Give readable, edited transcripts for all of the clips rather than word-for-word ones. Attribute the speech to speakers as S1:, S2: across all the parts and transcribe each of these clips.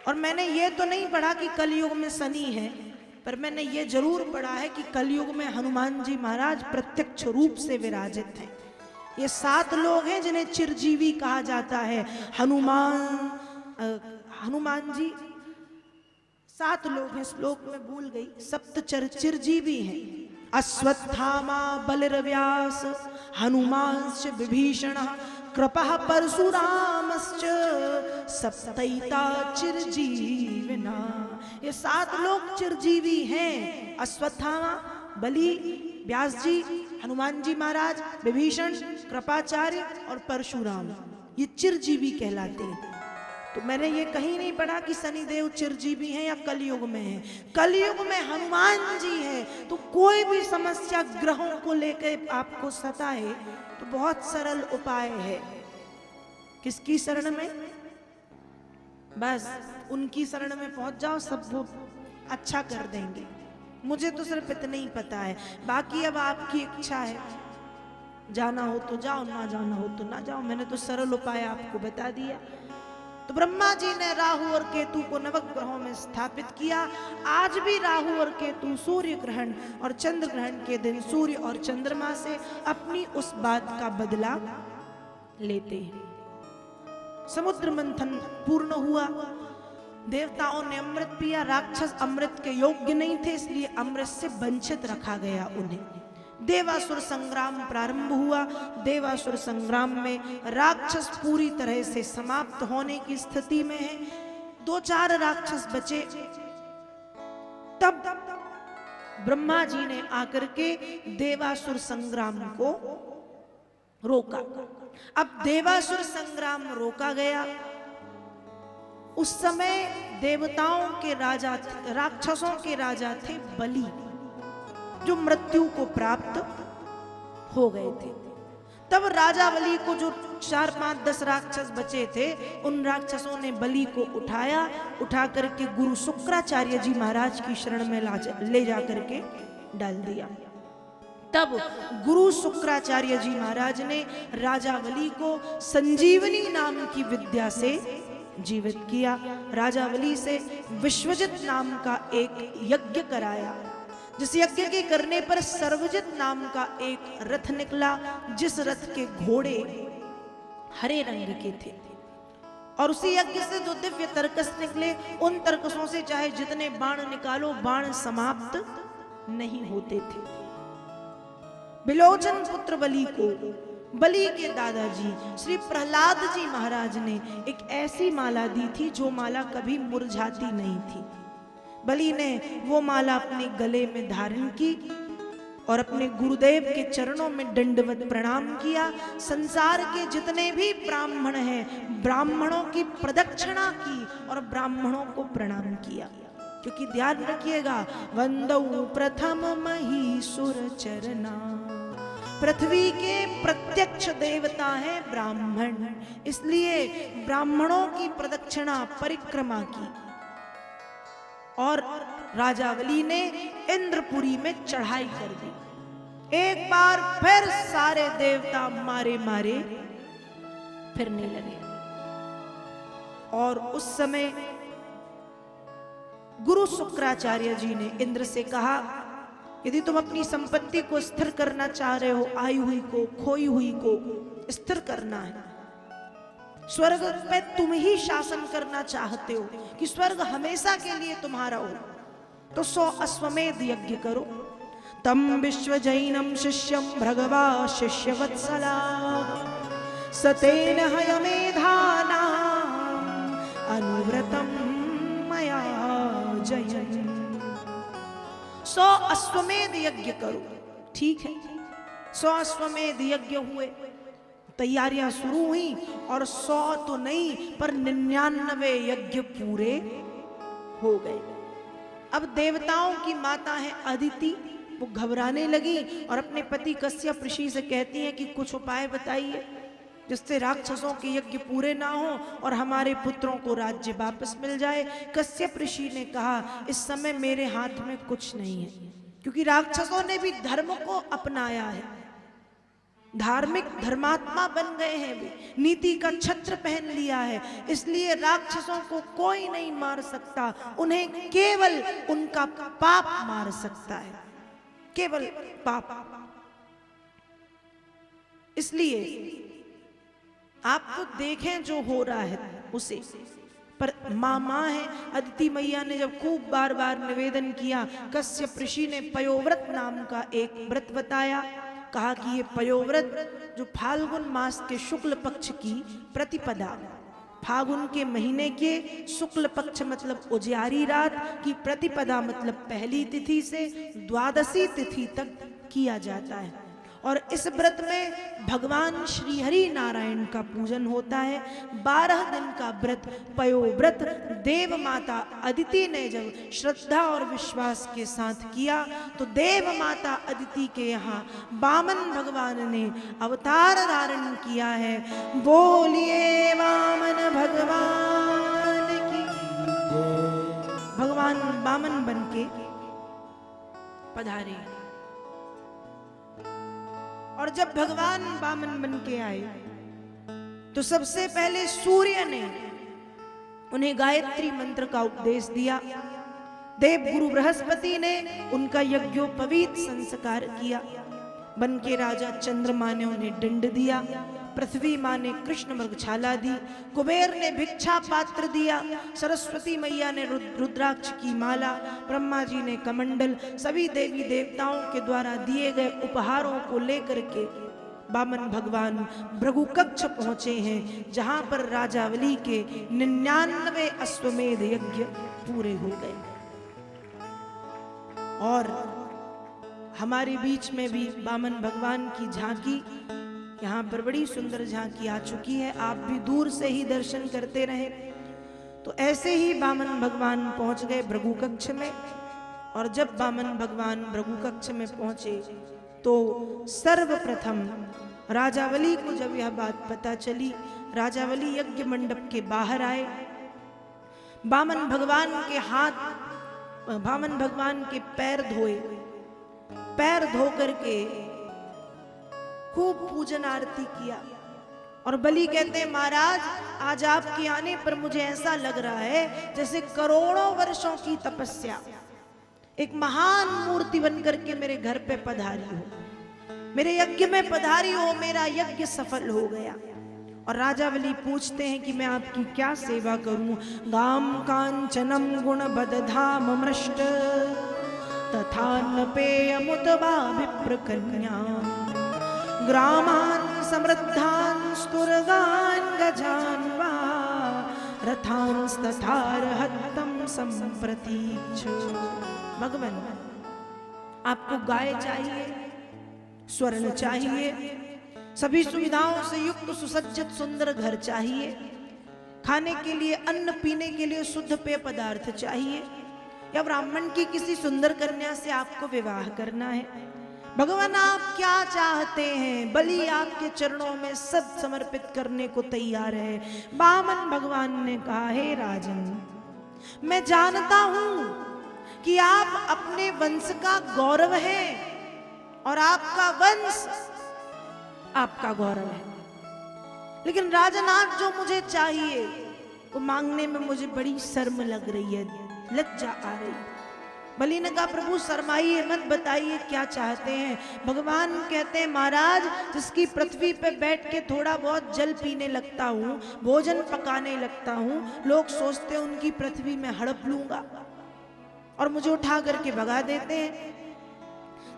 S1: और मैंने ये तो नहीं पढ़ा कि कलयुग में शनि है, पर मैंने ये जरूर पढ़ा है कि कलयुग में हनुमान जी महाराज प्रत्यक्ष रूप से विराजित हैं। ये 7 लोग हैं जिन्हें चिरजीवी कहा जाता है। हनुमान जी 7 लोग हैं, श्लोक में भूल गई। सप्तचर चिरजीवी हैं। अश्वत्थामा बलिर्व्यास हनुमांश्च विभीषण कृपः परशुरामश्च सप्तैता चिरजीविना। ये 7 लोग चिरजीवी हैं। अश्वत्थामा, बलि, व्यास जी, हनुमान जी महाराज, विभीषण, कृपाचार्य और परशुराम, ये चिरजीवी कहलाते हैं। तो मैंने ये कहीं नहीं पढ़ा कि शनिदेव चिरजीवी हैं या कलयुग में हैं। कलयुग में हनुमान जी हैं। तो कोई भी समस्या ग्रहों को लेकर आपको सताए तो बहुत सरल उपाय है। किसकी शरण में? बस उनकी शरण में पहुंच जाओ, सब वो अच्छा कर देंगे। मुझे तो सिर्फ इतना ही पता है, बाकी अब आपकी इच्छा है। जाना हो तो जाओ, ना जाना हो तो ना जाओ। मैंने तो सरल उपाय आपको बता दिया। तो ब्रह्मा जी ने राहु और केतु को नवग्रहों में स्थापित किया। आज भी राहु और केतु सूर्य ग्रहण और चंद्र ग्रहण के दिन सूर्य और चंद्रमा से अपनी उस बात का बदला लेते हैं। समुद्र मंथन पूर्ण हुआ, देवताओं ने अमृत पिया। राक्षस अमृत के योग्य नहीं थे, इसलिए अमृत से वंचित रखा गया उन्हें। देवासुर संग्राम प्रारंभ हुआ। देवासुर संग्राम में राक्षस पूरी तरह से समाप्त होने की स्थिति में है। 2-4 राक्षस बचे। तब ब्रह्मा जी ने आकर के देवासुर संग्राम को रोका। अब देवासुर संग्राम रोका गया। उस समय देवताओं के राजा, राक्षसों के राजा थे बलि, जो मृत्यु को प्राप्त हो गए थे। तब राजा बलि को जो 4-5-10 राक्षस बचे थे, उन राक्षसों ने बलि को उठाया, उठा करके गुरु शुक्राचार्य जी महाराज की शरण में ले जा करके डाल दिया। तब गुरु शुक्राचार्य जी महाराज ने राजा बलि को संजीवनी नाम की विद्या से जीवित किया। राजा बलि से विश्वजित नाम का एक यज्ञ कराया, जिस यज्ञ के करने पर सर्वजित नाम का एक रथ निकला, जिस रथ के घोड़े हरे रंग के थे। और उसी यज्ञ से जो दिव्य तरकस निकले, उन तरकसों से चाहे जितने बाण निकालो, बाण समाप्त नहीं होते थे। बिलोचन पुत्र बलि को बलि के दादाजी श्री प्रहलाद जी महाराज ने एक ऐसी माला दी थी जो माला कभी मुरझाती नहीं थी। बलि ने वो माला अपने गले में धारण की और अपने गुरुदेव के चरणों में दंडवत प्रणाम किया। संसार के जितने भी ब्राह्मण हैं, ब्राह्मणों की प्रदक्षिणा की और ब्राह्मणों को प्रणाम किया। क्योंकि ध्यान रखिएगा, वंदौ प्रथम महीसुर चरना, पृथ्वी के प्रत्यक्ष देवता है ब्राह्मण, इसलिए ब्राह्मणों की प्रदक्षिणा परिक्रमा की। और राजा बलि ने इंद्रपुरी में चढ़ाई कर दी। एक बार फिर सारे देवता मारे मारे फिरने लगे। और उस समय गुरु शुक्राचार्य जी ने इंद्र से कहा, यदि तुम अपनी संपत्ति को स्थिर करना चाह रहे हो, आई हुई को, खोई हुई को स्थिर करना है, स्वर्ग पे तुम ही शासन करना चाहते हो कि स्वर्ग हमेशा के लिए तुम्हारा हो, तो 100 अश्वमेध यज्ञ करो। तम विश्वजैनम शिष्यम भृगवा शिष्यवत्सला सतेन हयमेधाना अनुव्रतम मया जयन्। 100 अश्वमेध यज्ञ करो। ठीक है, 100 अश्वमेध यज्ञ हुए, तैयारियां शुरू हुई और 100 तो नहीं पर 99 यज्ञ पूरे हो गए। अब देवताओं की माता है अदिति, वो घबराने लगी और अपने पति कश्यप ऋषि से कहती हैं कि कुछ उपाय बताइए जिससे राक्षसों के यज्ञ पूरे ना हो और हमारे पुत्रों को राज्य वापस मिल जाए। कश्यप ऋषि ने कहा, इस समय मेरे हाथ में कुछ नहीं है, क्योंकि राक्षसों ने भी धर्म को अपनाया है। धार्मिक धर्मात्मा बन गए हैं, वे नीति का छत्र पहन लिया है, इसलिए राक्षसों को कोई नहीं मार सकता, उन्हें केवल उनका पाप मार सकता है, केवल पाप। इसलिए आप तो देखें जो हो रहा है उसे, पर माँ है अदिति मैया ने जब खूब बार बार निवेदन किया, कश्यप ऋषि ने पयोव्रत नाम का एक व्रत बताया, कहा कि ये पयोव्रत जो फाल्गुन मास के शुक्ल पक्ष की प्रतिपदा, फागुन के महीने के शुक्ल पक्ष मतलब उजियारी रात की प्रतिपदा मतलब पहली तिथि से द्वादशी तिथि तक किया जाता है। और इस व्रत में भगवान श्री हरि नारायण का पूजन होता है। 12 दिन का व्रत पयोव्रत देव माता अदिति ने जब श्रद्धा और विश्वास के साथ किया तो देव माता अदिति के यहाँ वामन भगवान ने अवतार धारण किया है। बोलिए वामन भगवान की। भगवान वामन बन के पधारे और जब भगवान वामन बन के आए तो सबसे पहले सूर्य ने उन्हें गायत्री मंत्र का उपदेश दिया। देव गुरु बृहस्पति ने उनका यज्ञोपवीत संस्कार किया। बन के राजा चंद्रमा ने उन्हें दंड दिया। पृथ्वी माँ ने कृष्ण मृगछाला दी। कुबेर ने भिक्षा पात्र दिया। सरस्वती मैया ने रुद्राक्ष की माला, ब्रह्मा जी ने कमंडल, सभी देवी देवताओं के द्वारा दिए गए उपहारों को लेकर के वामन भगवान भृगु कक्ष पहुंचे हैं, जहां पर राजावली के 99 अश्वमेध यज्ञ पूरे हो गए। और हमारे बीच में भी वामन भगवान की झांकी, यहाँ पर बड़ी सुंदर झांकी आ चुकी है। आप भी दूर से ही दर्शन करते रहे। तो ऐसे ही वामन भगवान पहुंच गए भृगु कक्ष में। और जब वामन भगवान भृगु कक्ष में पहुंचे तो सर्वप्रथम राजावली को जब यह बात पता चली, राजावली यज्ञ मंडप के बाहर आए। वामन भगवान के हाथ, वामन भगवान के पैर धोए। पैर धो करके खूब पूजन आरती किया। और बलि कहते हैं, महाराज आज आपके आने पर मुझे ऐसा लग रहा है जैसे करोड़ों वर्षों की तपस्या एक महान मूर्ति बनकर के मेरे घर पे पधारी हो, मेरे यज्ञ में पधारी हो, मेरा यज्ञ सफल हो गया। और राजावली पूछते हैं कि मैं आपकी क्या सेवा करूं। गाम कांचनम गुण बदधाम मृष्ट तथा न पेयमुतवा विप्र कन्या ग्रामान समृद्धान स्तुर्गान गजान वा रथान तथार हत्तम संप्रतीच्छ। भगवान आपको गाय चाहिए, स्वर्ण चाहिए, सभी सुविधाओं से युक्त सुसज्जित सुंदर घर चाहिए, खाने के लिए अन्न, पीने के लिए शुद्ध पेय पदार्थ चाहिए, या ब्राह्मण की किसी सुंदर कन्या से आपको विवाह करना है। भगवान आप क्या चाहते हैं? बलि आपके चरणों में सब समर्पित करने को तैयार है। वामन भगवान ने कहा, हे राजन, मैं जानता हूं कि आप अपने वंश का गौरव हैं और आपका वंश आपका गौरव है, लेकिन राजन आज जो मुझे चाहिए वो मांगने में मुझे बड़ी शर्म लग रही है, लज्जा आ रही है। बलि ने कहा, प्रभु शर्माइए मत, बताइए क्या चाहते हैं। भगवान कहते हैं, महाराज जिसकी पृथ्वी पे बैठ के थोड़ा बहुत जल पीने लगता हूँ, भोजन पकाने लगता हूँ, लोग सोचते हैं उनकी पृथ्वी में हड़प लूंगा और मुझे उठा करके भगा देते हैं।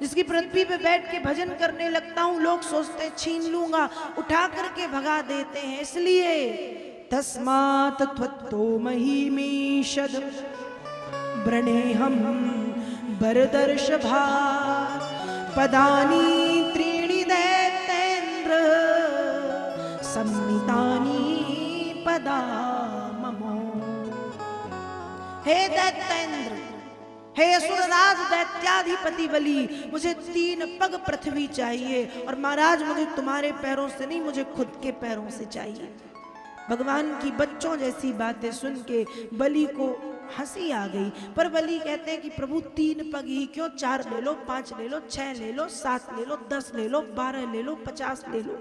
S1: जिसकी पृथ्वी पे बैठ के भजन करने लगता हूँ, लोग सोचते हैं छीन लूंगा, उठा करके भगा देते हैं। इसलिए तस्मात् त्वत्तो महीमीषद व्रणेहं वरदर्शभा पदानि त्रीणि दैत्येन्द्र सम्मितानि पदा ममो। हे दैत्येन्द्र, हे असुरराज दैत्याधिपति बलि, मुझे 3 पग पृथ्वी चाहिए। और महाराज मुझे तुम्हारे पैरों से नहीं, मुझे खुद के पैरों से चाहिए। भगवान की बच्चों जैसी बातें सुन के बलि को हंसी आ गई। पर बलि कहते हैं कि प्रभु 3 पग ही क्यों, 4 ले लो, 5 ले लो, 6 ले लो, 7 ले लो, 10 ले लो, 12 ले लो, 50 ले लो।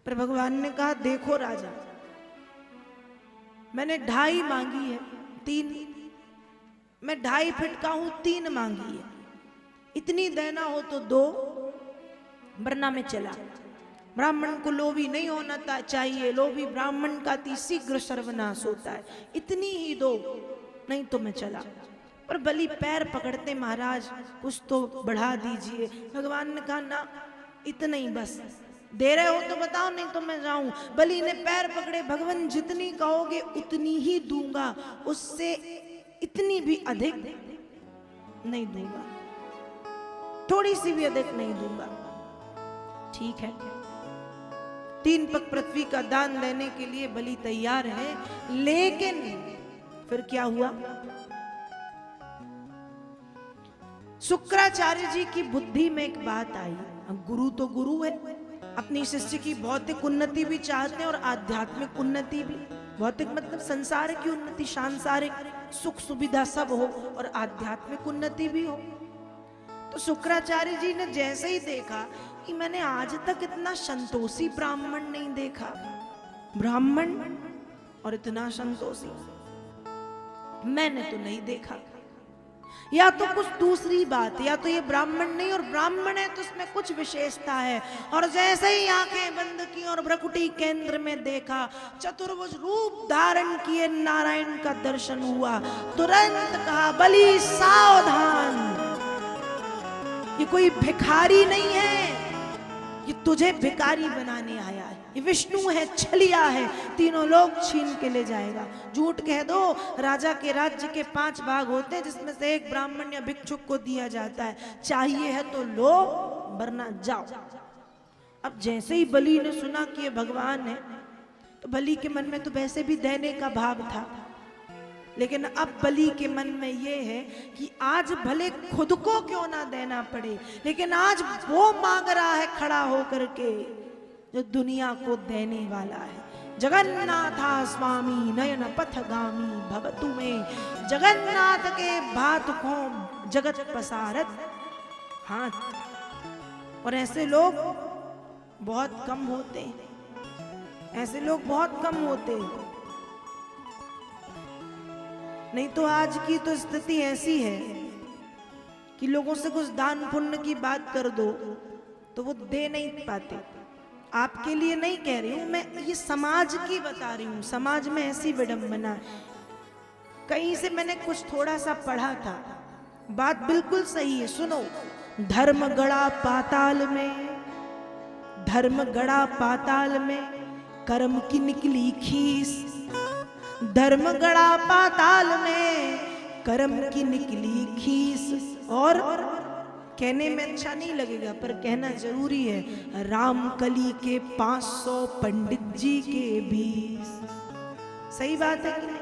S1: पर भगवान ने कहा देखो राजा, मैंने 2.5 मांगी है, 3, मैं 2.5 फीट का हूं, 3 मांगी है, इतनी देना हो तो 2, वरना मैं चला। ब्राह्मण को लोभी नहीं होना चाहिए, लोभी ब्राह्मण का अति शीघ्र सर्वनाश होता है, इतनी ही दो, नहीं तो मैं चला। पर बलि पैर पकड़ते, महाराज कुछ तो बढ़ा दीजिए। भगवान ने कहा ना, इतना ही बस, दे रहे हो तो बताओ, नहीं तो मैं जाऊं। बलि ने पैर पकड़े, भगवान जितनी कहोगे उतनी ही दूंगा, उससे इतनी भी अधिक नहीं दूंगा, थोड़ी सी भी अधिक नहीं दूंगा। ठीक है, 3 पग पृथ्वी का दान देने के लिए बलि तैयार है। लेकिन फिर क्या हुआ, शुक्राचार्य जी की बुद्धि में एक बात आई। अब गुरु तो गुरु है, अपनी शिष्य की भौतिक उन्नति भी चाहते हैं और आध्यात्मिक उन्नति भी। भौतिक मतलब संसार की उन्नति, सांसारिक सुख सुविधा सब हो, और आध्यात्मिक उन्नति भी हो। तो शुक्राचार्य जी ने जैसे ही देखा कि मैंने आज तक इतना संतोषी ब्राह्मण नहीं देखा, ब्राह्मण और इतना संतोषी मैंने तो नहीं देखा, या तो कुछ दूसरी बात, या तो ये ब्राह्मण नहीं, और ब्राह्मण है तो उसमें कुछ विशेषता है। और जैसे ही आंखें बंद की और भ्रकुटी केंद्र में देखा, चतुर्भुज रूप धारण किए नारायण का दर्शन हुआ, तुरंत कहा बलि सावधान, ये कोई भिखारी नहीं है, ये तुझे भिखारी बनाने आया है, ये विष्णु है, छलिया है, तीनों लोग छीन के ले जाएगा। झूठ कह दो, राजा के राज्य के 5 भाग होते हैं, जिसमें से 1 ब्राह्मण या भिक्षुक को दिया जाता है, चाहिए है तो लो, वरना जाओ। अब जैसे ही बलि ने सुना कि ये भगवान है, तो बलि के मन में तो वैसे भी देने का भाव था, लेकिन अब बलि के मन में ये है कि आज भले खुद को क्यों ना देना पड़े, लेकिन आज वो मांग रहा है खड़ा होकर के जो दुनिया को देने वाला है। जगन्नाथा स्वामी नयन पथगामी भवतु में, जगन्नाथ के भात को जगत पसारत हाथ। और ऐसे लोग बहुत कम होते हैं, ऐसे लोग बहुत कम होते हैं। नहीं तो आज की तो स्थिति ऐसी है कि लोगों से कुछ दान पुण्य की बात कर दो तो वो दे नहीं पाते। आपके लिए नहीं कह रही हूं मैं, ये समाज की बता रही हूं, समाज में ऐसी विडंबना है। कहीं से मैंने कुछ थोड़ा सा पढ़ा था, बात बिल्कुल सही है, सुनो। धर्म गड़ा पाताल में, धर्म गड़ा पाताल में, कर्म की निकली खीस। धर्म गड़ा पाताल में, कर्म की निकली खीस। और कहने में अच्छा नहीं लगेगा पर कहना जरूरी है, रामकली के 500 पंडित जी के भी। सही बात है कि नहीं?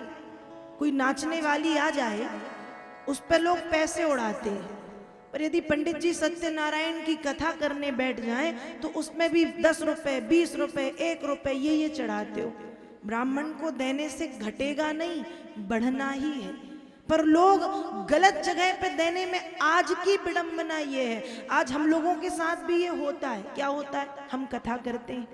S1: कोई नाचने वाली आ जाए, उस पर लोग पैसे उड़ाते हैं, पर यदि पंडित जी सत्यनारायण की कथा करने बैठ जाएं तो उसमें भी 10 रुपए, 20 रुपए, 1 रुपए ये चढ़ाते हो। ब्राह्मण को देने से घटेगा नहीं, बढ़ना ही है। पर लोग गलत जगह पे देने में, आज की विडंबना ये है, आज हम लोगों के साथ भी ये होता है। क्या होता है? हम कथा करते हैं,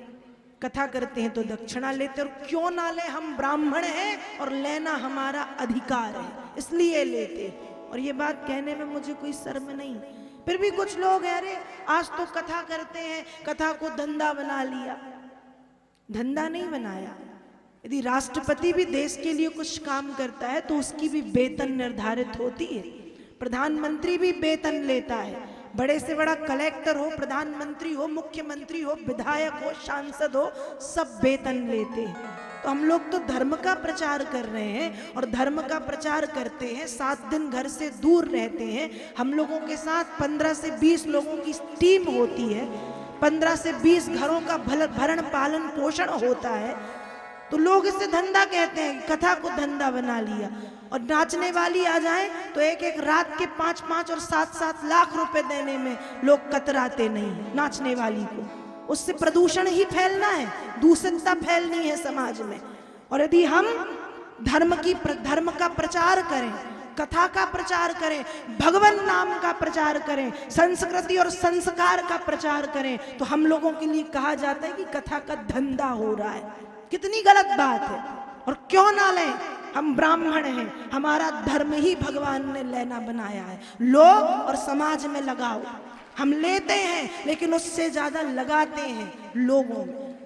S1: कथा करते हैं तो दक्षिणा लेते हैं, और क्यों ना ले, हम ब्राह्मण हैं और लेना हमारा अधिकार है, इसलिए लेते हैं। और ये बात कहने में मुझे कोई शर्म नहीं, फिर भी कुछ लोग हैं, अरे आज तो कथा करते हैं, कथा को धंधा बना लिया। धंधा नहीं बनाया। यदि राष्ट्रपति भी देश के लिए कुछ काम करता है तो उसकी भी वेतन निर्धारित होती है। प्रधानमंत्री भी वेतन लेता है, बड़े से बड़ा कलेक्टर हो, प्रधानमंत्री हो, मुख्यमंत्री हो, विधायक हो, सांसद हो, सब वेतन लेते हैं। तो हम लोग तो धर्म का प्रचार कर रहे हैं, और धर्म का प्रचार करते हैं, 7 दिन घर से दूर रहते हैं। हम लोगों के साथ 15 से 20 लोगों की टीम होती है, 15 से 20 घरों का भरण पालन पोषण होता है। तो लोग इसे धंधा कहते हैं, कथा को धंधा बना लिया। और नाचने वाली आ जाए तो एक एक रात के 5-5 और 7-7 लाख रुपए देने में लोग कतराते नहीं नाचने वाली को। उससे प्रदूषण ही फैलना है, दूषितता फैलनी है समाज में। और यदि हम धर्म का प्रचार करें, कथा का प्रचार करें, भगवान नाम का प्रचार करें, संस्कृति और संस्कार का प्रचार करें, तो हम लोगों के लिए कहा जाता है कि कथा का धंधा हो रहा है। कितनी गलत बात है। और क्यों ना लें, हम ब्राह्मण हैं, हमारा धर्म ही भगवान ने लेना बनाया है। लोग और समाज में लगाओ, हम लेते हैं लेकिन उससे ज्यादा लगाते हैं लोगों में।